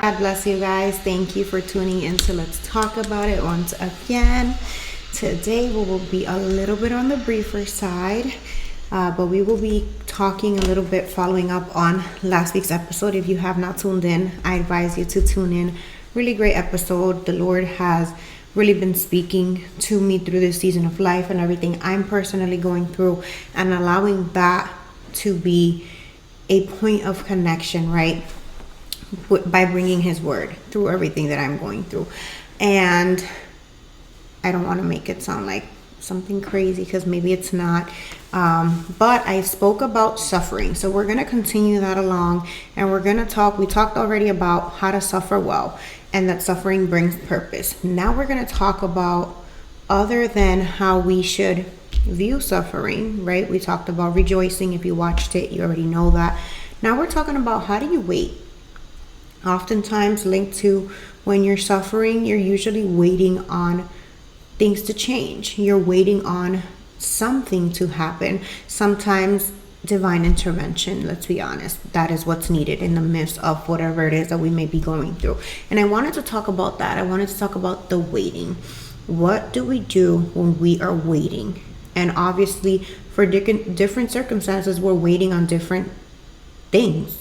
God bless you guys. Thank you for tuning in to Let's Talk About It once again. Today we will be a little bit on the briefer side, but we will be talking a little bit following up on last week's episode. If you have not tuned in, I advise you to tune in. Really great episode. The Lord has really been speaking to me through this season of life and everything I'm personally going through, and allowing that to be a point of connection, right? By bringing his word through everything that I'm going through. And I don't want to make it sound like something crazy, because maybe it's not, but I spoke about suffering, so we're going to continue that along, and we talked already about how to suffer well, and that suffering brings purpose. Now we're going to talk about other than how we should view suffering, right? We talked about rejoicing. If you watched it, you already know that. Now we're talking about, how do you wait? Oftentimes linked to when you're suffering, you're usually waiting on things to change. You're waiting on something to happen. Sometimes divine intervention, let's be honest. That is what's needed in the midst of whatever it is that we may be going through. And I wanted to talk about that. I wanted to talk about the waiting. What do we do when we are waiting? And obviously, for different circumstances, we're waiting on different things.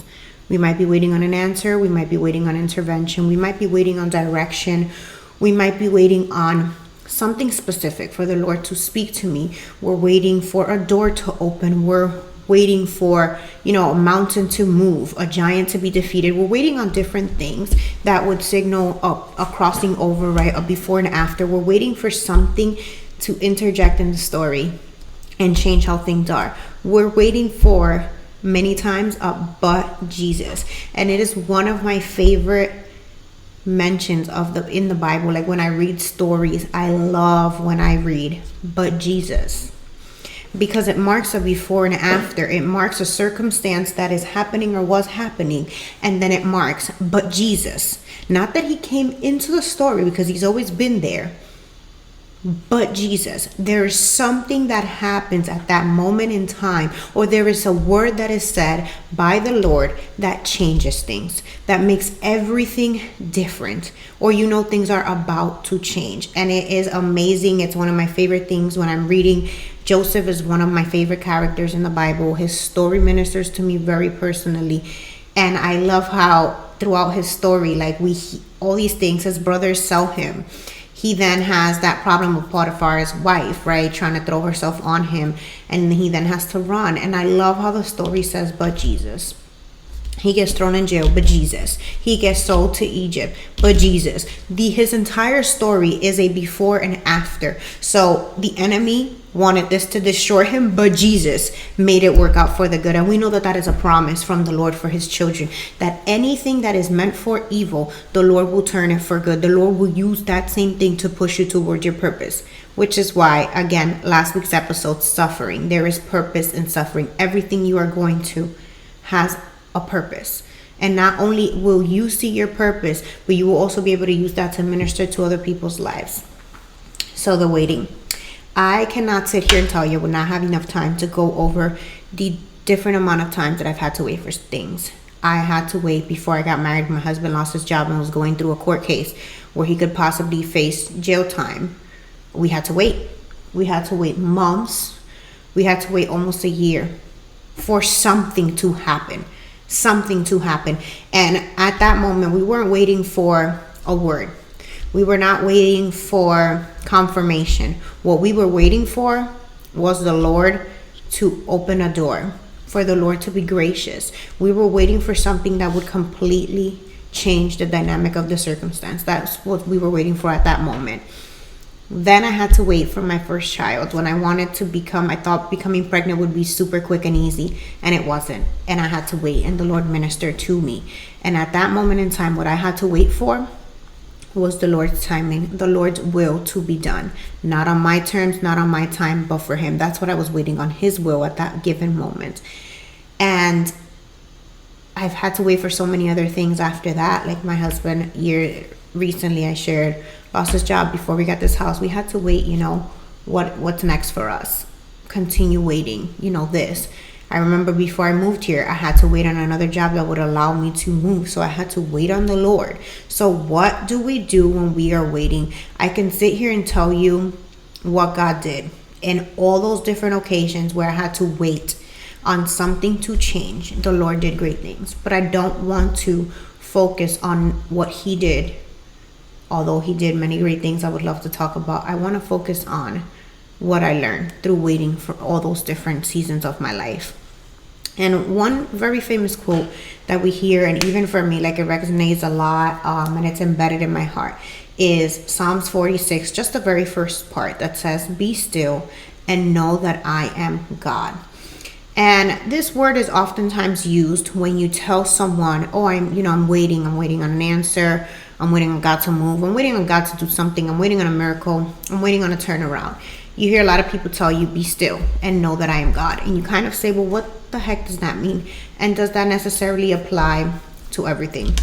We might be waiting on an answer. We might be waiting on intervention. We might be waiting on direction. We might be waiting on something specific for the Lord to speak to me. We're waiting for a door to open. We're waiting for, a mountain to move, a giant to be defeated. We're waiting on different things that would signal a crossing over, right? A before and after. We're waiting for something to interject in the story and change how things are. We're waiting for, many times, but Jesus. And it is one of my favorite mentions in the Bible. Like when I read stories, I love when I read but Jesus, because it marks a before and after. It marks a circumstance that is happening or was happening, and then it marks but Jesus. Not that he came into the story, because he's always been there, but Jesus. There is something that happens at that moment in time, or there is a word that is said by the Lord that changes things, that makes everything different, or things are about to change. And it is amazing. It's one of my favorite things when I'm reading. Joseph is one of my favorite characters in the Bible. His story ministers to me very personally, and I love how throughout his story, all these things, his brothers sell him. He then has that problem with Potiphar's wife, right? Trying to throw herself on him. And he then has to run. And I love how the story says, but Jesus. He gets thrown in jail, but Jesus. He gets sold to Egypt, but Jesus. His entire story is a before and after. So the enemy wanted this to destroy him, but Jesus made it work out for the good. And we know that that is a promise from the Lord for his children, that anything that is meant for evil, the Lord will turn it for good. The Lord will use that same thing to push you toward your purpose, which is why, again, last week's episode, suffering. There is purpose in suffering. Everything you are going to has a purpose. And not only will you see your purpose, but you will also be able to use that to minister to other people's lives. So the waiting. I cannot sit here and tell you, I will not have enough time to go over the different amount of times that I've had to wait for things. I had to wait before I got married. My husband lost his job and was going through a court case where he could possibly face jail time. We had to wait. We had to wait months. We had to wait almost a year for something to happen. And at that moment, we weren't waiting for a word. We were not waiting for confirmation. What we were waiting for was the Lord to open a door, for the Lord to be gracious. We were waiting for something that would completely change the dynamic of the circumstance. That's what we were waiting for at that moment. Then I had to wait for my first child. When I thought becoming pregnant would be super quick and easy, and it wasn't. And I had to wait, and the Lord ministered to me. And at that moment in time, what I had to wait for was the Lord's timing, the Lord's will to be done. Not on my terms, not on my time, but for him. That's what I was waiting on, his will at that given moment. And I've had to wait for so many other things after that. Like my husband, recently I shared, lost his job before we got this house. We had to wait, what's next for us. Continue waiting, this. I remember before I moved here, I had to wait on another job that would allow me to move. So I had to wait on the Lord. So what do we do when we are waiting? I can sit here and tell you what God did in all those different occasions where I had to wait on something to change. The Lord did great things, but I don't want to focus on what he did. Although he did many great things I would love to talk about, I want to focus on what I learned through waiting for all those different seasons of my life. And one very famous quote that we hear, and even for me, like it resonates a lot, and it's embedded in my heart, is Psalms 46, just the very first part that says, "Be still and know that I am God." And this word is oftentimes used when you tell someone, "Oh, I'm waiting on an answer. I'm waiting on God to move. I'm waiting on God to do something. I'm waiting on a miracle. I'm waiting on a turnaround." You hear a lot of people tell you, "Be still and know that I am God." And you kind of say, well, what the heck does that mean? And does that necessarily apply to everything?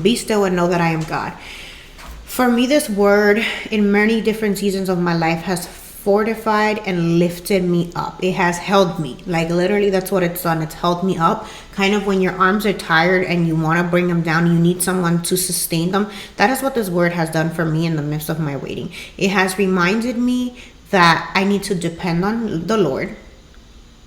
Be still and know that I am God. For me, this word in many different seasons of my life has fortified and lifted me up. It has held me. Like literally, that's what it's done. It's held me up. Kind of when your arms are tired and you want to bring them down, you need someone to sustain them. That is what this word has done for me in the midst of my waiting. It has reminded me that I need to depend on the Lord,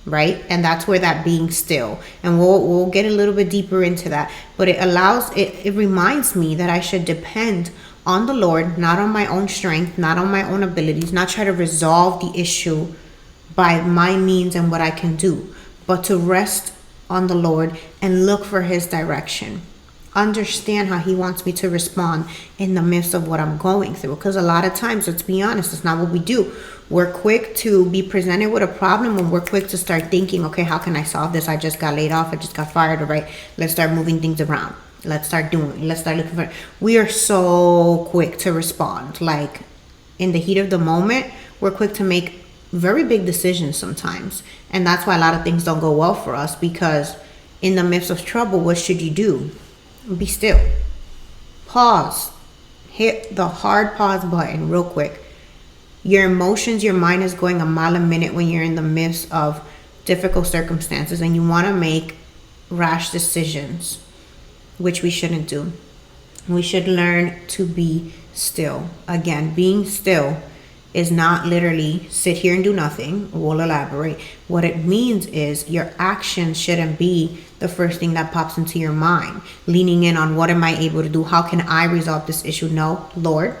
right? And that's where that being still, and we'll get a little bit deeper into that, but it reminds me that I should depend on the Lord, not on my own strength, not on my own abilities, not try to resolve the issue by my means and what I can do, but to rest on the Lord and look for his direction. Understand how he wants me to respond in the midst of what I'm going through. Because a lot of times, let's be honest, it's not what we do. We're quick to be presented with a problem, and we're quick to start thinking, okay, how can I solve this? I just got laid off. I just got fired. All right, let's start moving things around. Let's start looking for it. We are so quick to respond. Like in the heat of the moment, we're quick to make very big decisions sometimes. And that's why a lot of things don't go well for us, because in the midst of trouble, what should you do? Be still. Pause. Hit the hard pause button real quick. Your emotions, your mind is going a mile a minute when you're in the midst of difficult circumstances and you want to make rash decisions, which we shouldn't do. We should learn to be still. Again, being still is not literally sit here and do nothing. We'll elaborate. What it means is your actions shouldn't be the first thing that pops into your mind. Leaning in on what am I able to do? How can I resolve this issue? No, Lord,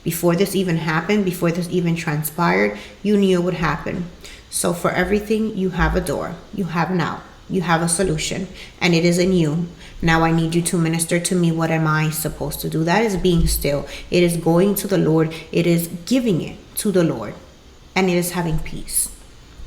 before this even happened, before this even transpired, you knew it would happen. So for everything, you have a door. You have an out. You have a solution, and it is in you. Now I need you to minister to me. What am I supposed to do? That is being still. It is going to the Lord. It is giving it to the Lord, and it is having peace.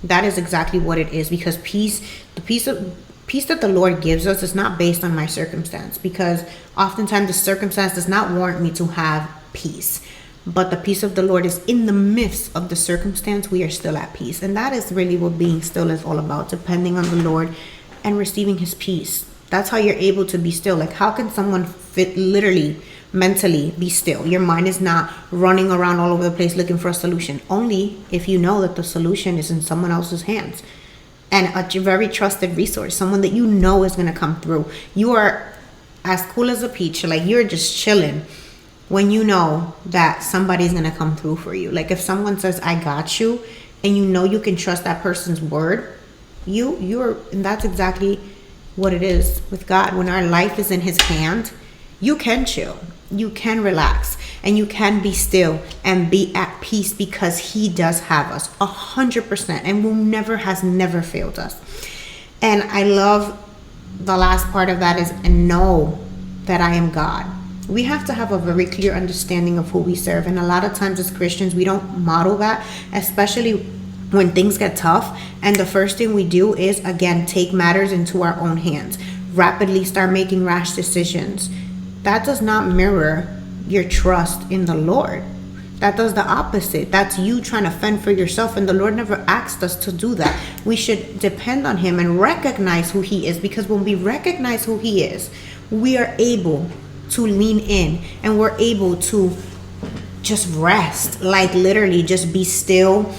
That is exactly what it is, because the peace that the Lord gives us is not based on my circumstance, because oftentimes the circumstance does not warrant me to have peace. But the peace of the Lord is in the midst of the circumstance. We are still at peace. And that is really what being still is all about, depending on the Lord and receiving his peace. That's how you're able to be still. Like, how can someone literally, mentally be still? Your mind is not running around all over the place looking for a solution. Only if you know that the solution is in someone else's hands. And a very trusted resource, someone that you know is going to come through. You are as cool as a peach. Like, you're just chilling when you know that somebody's going to come through for you. Like, if someone says, I got you, and you know you can trust that person's word, and that's exactly what it is with God. When our life is in his hand, you can chill, you can relax, and you can be still and be at peace, because he does have us 100% and has never failed us. And I love the last part of that is, and know that I am God. We have to have a very clear understanding of who we serve. And a lot of times as Christians, we don't model that, especially when things get tough. And the first thing we do is, again, take matters into our own hands, rapidly start making rash decisions. That does not mirror your trust in the Lord. That does the opposite. That's you trying to fend for yourself. And the Lord never asked us to do that. We should depend on him and recognize who he is, because when we recognize who he is, we are able to lean in, and we're able to just rest, like literally just be still,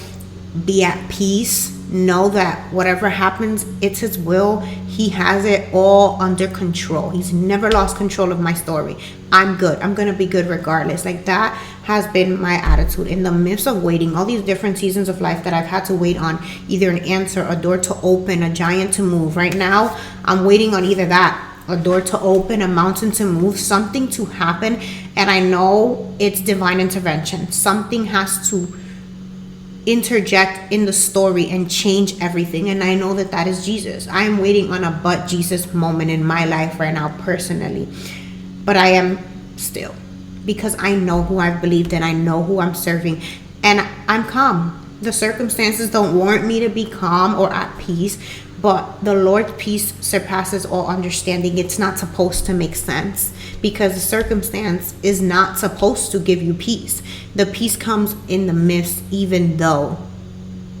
be at peace, know that whatever happens, it's his will. He has it all under control. He's never lost control of my story. I'm good. I'm going to be good regardless. Like, that has been my attitude in the midst of waiting, all these different seasons of life that I've had to wait on either an answer, a door to open, a giant to move. Right now, I'm waiting on either that, a door to open, a mountain to move, something to happen. And I know it's divine intervention. Something has to interject in the story and change everything. And I know that that is Jesus. I am waiting on a but Jesus moment in my life right now personally. But I am still, because I know who I've believed in. I know who I'm serving. And I'm calm. The circumstances don't warrant me to be calm or at peace. But the Lord's peace surpasses all understanding. It's not supposed to make sense, because the circumstance is not supposed to give you peace. The peace comes in the midst, even though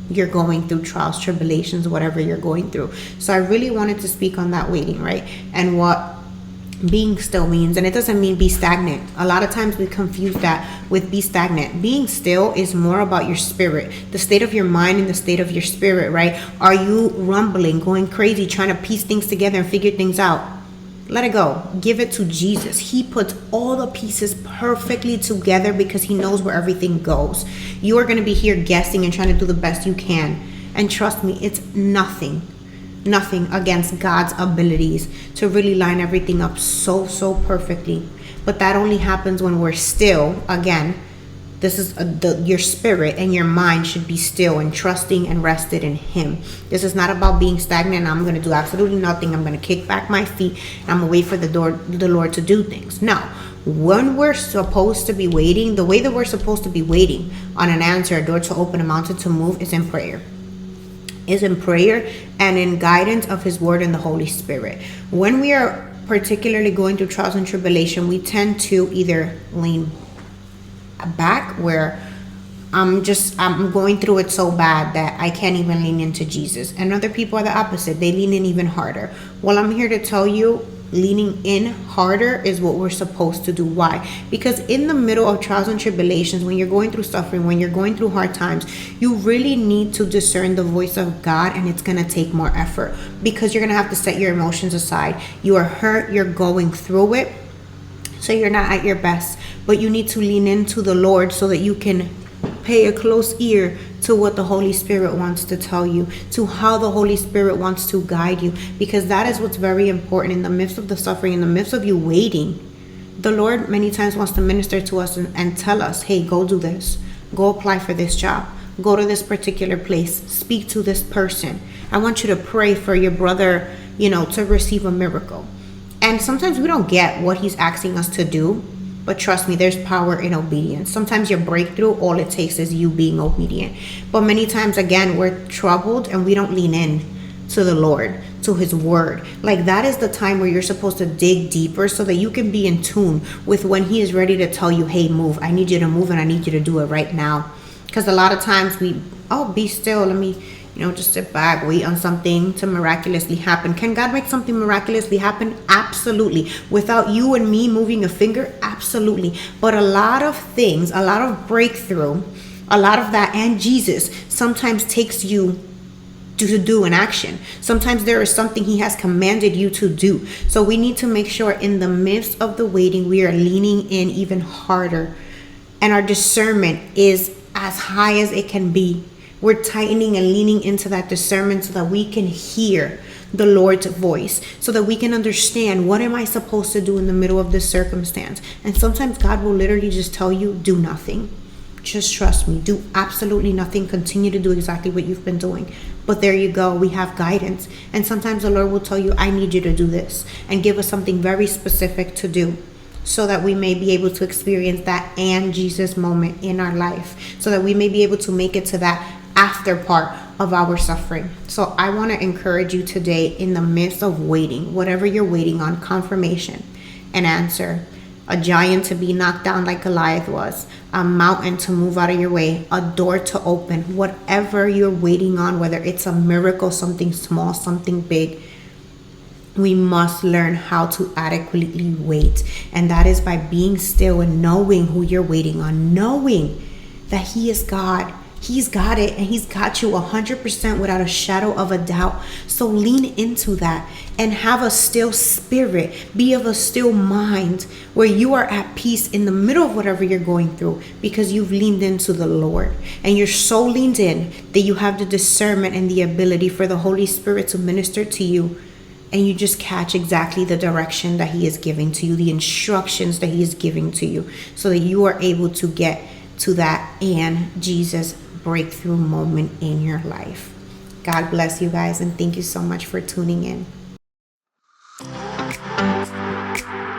you're going through trials, tribulations, whatever you're going through. So I really wanted to speak on that waiting, right? And what being still means. And it doesn't mean be stagnant. A lot of times we confuse that with be stagnant. Being still is more about your spirit, the state of your mind and the state of your spirit, right? Are you rumbling, going crazy, trying to piece things together and figure things out? Let it go. Give it to Jesus. He puts all the pieces perfectly together because he knows where everything goes. You are going to be here guessing and trying to do the best you can. And trust me, it's nothing against God's abilities to really line everything up so perfectly. But that only happens when we're still. Again, this is your spirit and your mind should be still and trusting and rested in him. This is not about being stagnant. I'm going to do absolutely nothing. I'm going to kick back my feet and I'm going to wait for the Lord to do things. No. When we're supposed to be waiting, the way that we're supposed to be waiting on an answer, a door to open, a mountain to move, is in prayer. And in guidance of his word and the Holy Spirit. When we are particularly going through trials and tribulation, we tend to either lean back, where I'm going through it so bad that I can't even lean into Jesus. And other people are the opposite. They lean in even harder. Well, I'm here to tell you, leaning in harder is what we're supposed to do. Why? Because in the middle of trials and tribulations, when you're going through suffering, when you're going through hard times, you really need to discern the voice of God, and it's going to take more effort because you're going to have to set your emotions aside. You are hurt, you're going through it, so you're not at your best, but you need to lean into the Lord so that you can pay a close ear to what the Holy Spirit wants to tell you, to how the Holy Spirit wants to guide you, because that is what's very important in the midst of the suffering, in the midst of you waiting. The Lord many times wants to minister to us and tell us, hey, go do this, go apply for this job, go to this particular place, speak to this person. I want you to pray for your brother, to receive a miracle. And sometimes we don't get what he's asking us to do. But trust me, there's power in obedience. Sometimes your breakthrough, all it takes is you being obedient. But many times, again, we're troubled and we don't lean in to the Lord, to his word. Like, that is the time where you're supposed to dig deeper so that you can be in tune with when he is ready to tell you, hey, move. I need you to move and I need you to do it right now. Because a lot of times be still. Let me, just sit back, wait on something to miraculously happen. Can God make something miraculously happen? Absolutely. Without you and me moving a finger? Absolutely. But a lot of things, a lot of breakthrough, a lot of that, and Jesus sometimes takes you to do an action. Sometimes there is something he has commanded you to do. So we need to make sure in the midst of the waiting, we are leaning in even harder. And our discernment is as high as it can be. We're tightening and leaning into that discernment so that we can hear the Lord's voice, so that we can understand, what am I supposed to do in the middle of this circumstance? And sometimes God will literally just tell you, do nothing. Just trust me. Do absolutely nothing. Continue to do exactly what you've been doing. But there you go. We have guidance. And sometimes the Lord will tell you, I need you to do this, and give us something very specific to do, so that we may be able to experience that and Jesus moment in our life, so that we may be able to make it to that after part of our suffering. So I want to encourage you today, in the midst of waiting, whatever you're waiting on, confirmation, an answer, a giant to be knocked down like Goliath was, a mountain to move out of your way, a door to open, whatever you're waiting on, whether it's a miracle, something small, something big, we must learn how to adequately wait. And that is by being still and knowing who you're waiting on, knowing that he is God. He's got it, and he's got you 100% without a shadow of a doubt. So lean into that and have a still spirit. Be of a still mind where you are at peace in the middle of whatever you're going through, because you've leaned into the Lord. And you're so leaned in that you have the discernment and the ability for the Holy Spirit to minister to you. And you just catch exactly the direction that he is giving to you, the instructions that he is giving to you, so that you are able to get to that and Jesus breakthrough moment in your life. God bless you guys, and thank you so much for tuning in.